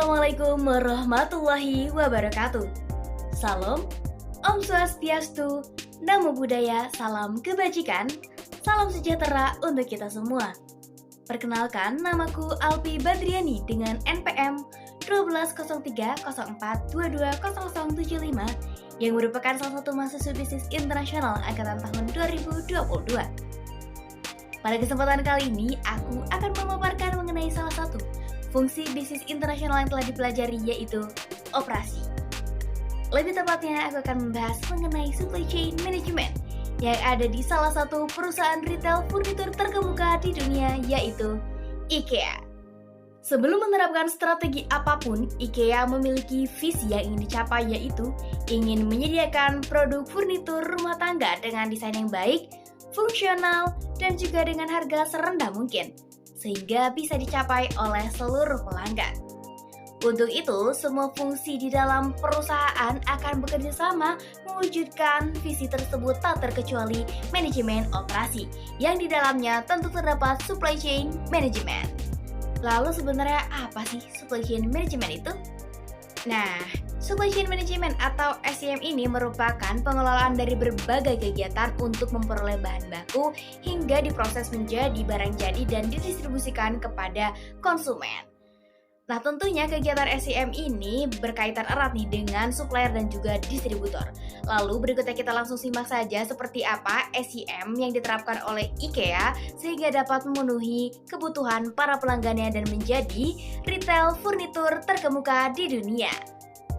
Assalamualaikum warahmatullahi wabarakatuh. Salam, Om Swastiastu, Namo Buddhaya, salam kebajikan, salam sejahtera untuk kita semua. Perkenalkan, namaku Alpi Badriani dengan NPM 120304220075 yang merupakan salah satu mahasiswa bisnis internasional angkatan tahun 2022. Pada kesempatan kali ini, aku akan memaparkan mengenai salah satu fungsi bisnis internasional yang telah dipelajari, yaitu operasi. Lebih tepatnya, aku akan membahas mengenai supply chain management yang ada di salah satu perusahaan retail furnitur terkemuka di dunia, yaitu IKEA. Sebelum menerapkan strategi apapun, IKEA memiliki visi yang ingin dicapai, yaitu ingin menyediakan produk furnitur rumah tangga dengan desain yang baik, fungsional, dan juga dengan harga serendah mungkin, sehingga bisa dicapai oleh seluruh pelanggan. Untuk itu, semua fungsi di dalam perusahaan akan bekerja sama mewujudkan visi tersebut, tak terkecuali manajemen operasi, yang di dalamnya tentu terdapat supply chain management. Lalu sebenarnya apa sih supply chain management itu? Nah, supply chain management atau SCM ini merupakan pengelolaan dari berbagai kegiatan untuk memperoleh bahan baku hingga diproses menjadi barang jadi dan didistribusikan kepada konsumen. Nah, tentunya kegiatan SCM ini berkaitan erat nih dengan supplier dan juga distributor. Lalu berikutnya kita langsung simak saja seperti apa SCM yang diterapkan oleh IKEA sehingga dapat memenuhi kebutuhan para pelanggannya dan menjadi retail furnitur terkemuka di dunia.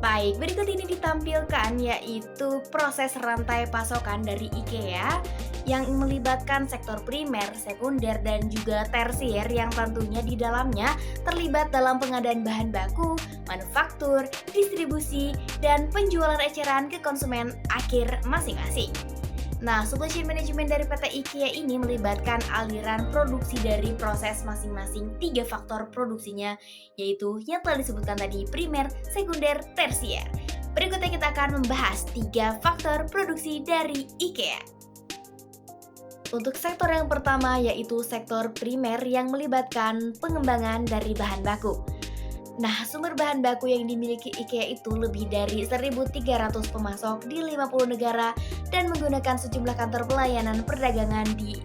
Baik, berikut ini ditampilkan yaitu proses rantai pasokan dari IKEA yang melibatkan sektor primer, sekunder, dan juga tersier yang tentunya di dalamnya terlibat dalam pengadaan bahan baku, manufaktur, distribusi, dan penjualan eceran ke konsumen akhir masing-masing. Nah, supply chain management dari PT IKEA ini melibatkan aliran produksi dari proses masing-masing 3 faktor produksinya, yaitu yang telah disebutkan tadi primer, sekunder, tersier. Berikutnya kita akan membahas 3 faktor produksi dari IKEA. Untuk sektor yang pertama yaitu sektor primer yang melibatkan pengembangan dari bahan baku. Nah, sumber bahan baku yang dimiliki IKEA itu lebih dari 1.300 pemasok di 50 negara dan menggunakan sejumlah kantor pelayanan perdagangan di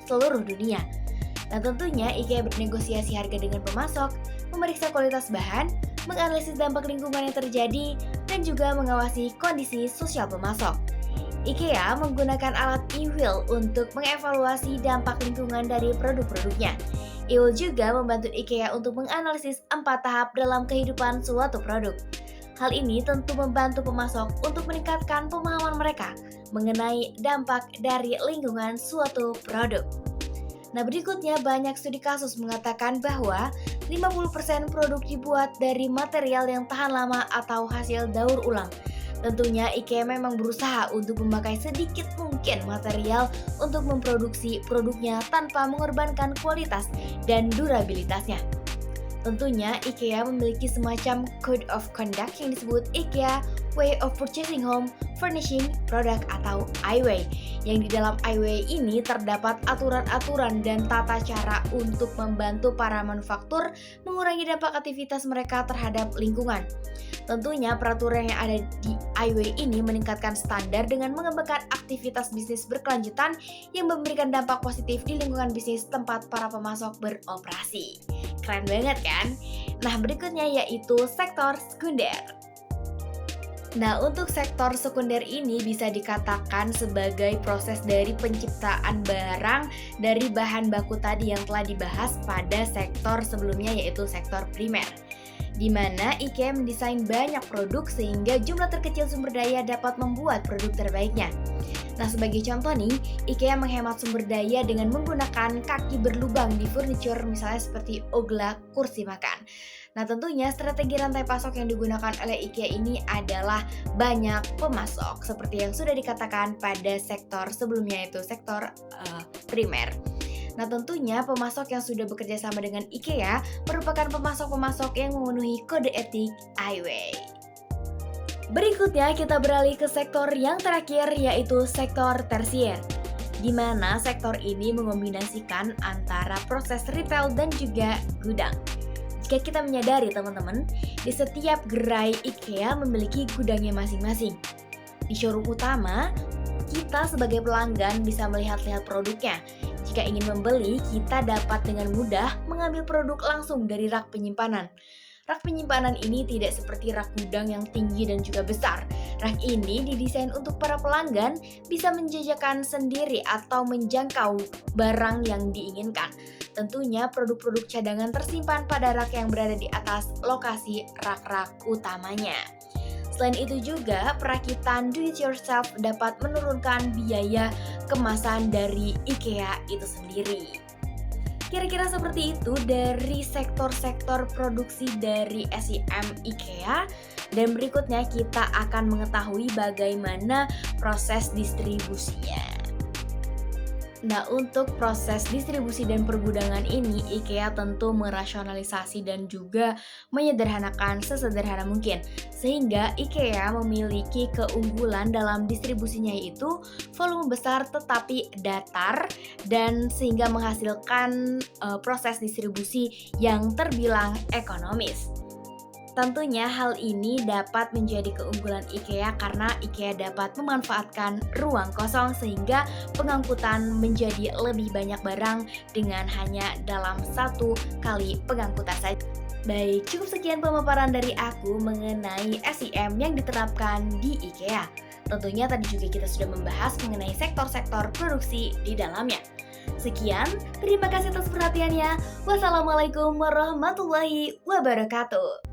seluruh dunia. Nah, tentunya IKEA bernegosiasi harga dengan pemasok, memeriksa kualitas bahan, menganalisis dampak lingkungan yang terjadi, dan juga mengawasi kondisi sosial pemasok. IKEA menggunakan alat e-wheel untuk mengevaluasi dampak lingkungan dari produk-produknya. E-wheel juga membantu IKEA untuk menganalisis 4 tahap dalam kehidupan suatu produk. Hal ini tentu membantu pemasok untuk meningkatkan pemahaman mereka mengenai dampak dari lingkungan suatu produk. Nah, berikutnya banyak studi kasus mengatakan bahwa 50% produk dibuat dari material yang tahan lama atau hasil daur ulang. Tentunya IKEA memang berusaha untuk memakai sedikit mungkin material untuk memproduksi produknya tanpa mengorbankan kualitas dan durabilitasnya. Tentunya IKEA memiliki semacam Code of Conduct yang disebut IKEA Way of Purchasing Home Furnishing Product atau IWay, yang di dalam IWay ini terdapat aturan-aturan dan tata cara untuk membantu para manufaktur mengurangi dampak aktivitas mereka terhadap lingkungan. Tentunya peraturan yang ada di IWay ini meningkatkan standar dengan mengembangkan aktivitas bisnis berkelanjutan yang memberikan dampak positif di lingkungan bisnis tempat para pemasok beroperasi. Keren banget kan? Nah, berikutnya yaitu sektor sekunder. Nah, untuk sektor sekunder ini bisa dikatakan sebagai proses dari penciptaan barang dari bahan baku tadi yang telah dibahas pada sektor sebelumnya yaitu sektor primer, di mana IKEA mendesain banyak produk sehingga jumlah terkecil sumber daya dapat membuat produk terbaiknya. Nah, sebagai contoh nih, IKEA menghemat sumber daya dengan menggunakan kaki berlubang di furniture misalnya seperti ogla kursi makan. Nah, tentunya strategi rantai pasok yang digunakan oleh IKEA ini adalah banyak pemasok seperti yang sudah dikatakan pada sektor sebelumnya yaitu sektor primer. Nah, tentunya pemasok yang sudah bekerja sama dengan IKEA merupakan pemasok-pemasok yang memenuhi kode etik IWay. Berikutnya kita beralih ke sektor yang terakhir yaitu sektor tersier, di mana sektor ini mengombinasikan antara proses retail dan juga gudang. Jika kita menyadari teman-teman, di setiap gerai IKEA memiliki gudangnya masing-masing. Di showroom utama, kita sebagai pelanggan bisa melihat-lihat produknya. Jika ingin membeli, kita dapat dengan mudah mengambil produk langsung dari rak penyimpanan. Rak penyimpanan ini tidak seperti rak gudang yang tinggi dan juga besar. Rak ini didesain untuk para pelanggan bisa menjajakan sendiri atau menjangkau barang yang diinginkan. Tentunya produk-produk cadangan tersimpan pada rak yang berada di atas lokasi rak-rak utamanya. Selain itu juga, perakitan do-it-yourself dapat menurunkan biaya kemasan dari IKEA itu sendiri. Kira-kira seperti itu dari sektor-sektor produksi dari SIM IKEA. Dan berikutnya kita akan mengetahui bagaimana proses distribusinya. Nah, untuk proses distribusi dan pergudangan ini, IKEA tentu merasionalisasi dan juga menyederhanakan sesederhana mungkin. Sehingga IKEA memiliki keunggulan dalam distribusinya, yaitu volume besar tetapi datar, dan sehingga menghasilkan proses distribusi yang terbilang ekonomis. Tentunya hal ini dapat menjadi keunggulan IKEA karena IKEA dapat memanfaatkan ruang kosong sehingga pengangkutan menjadi lebih banyak barang dengan hanya dalam satu kali pengangkutan saja. Baik, cukup sekian pemaparan dari aku mengenai SIM yang diterapkan di IKEA. Tentunya tadi juga kita sudah membahas mengenai sektor-sektor produksi di dalamnya. Sekian, terima kasih atas perhatiannya. Wassalamualaikum warahmatullahi wabarakatuh.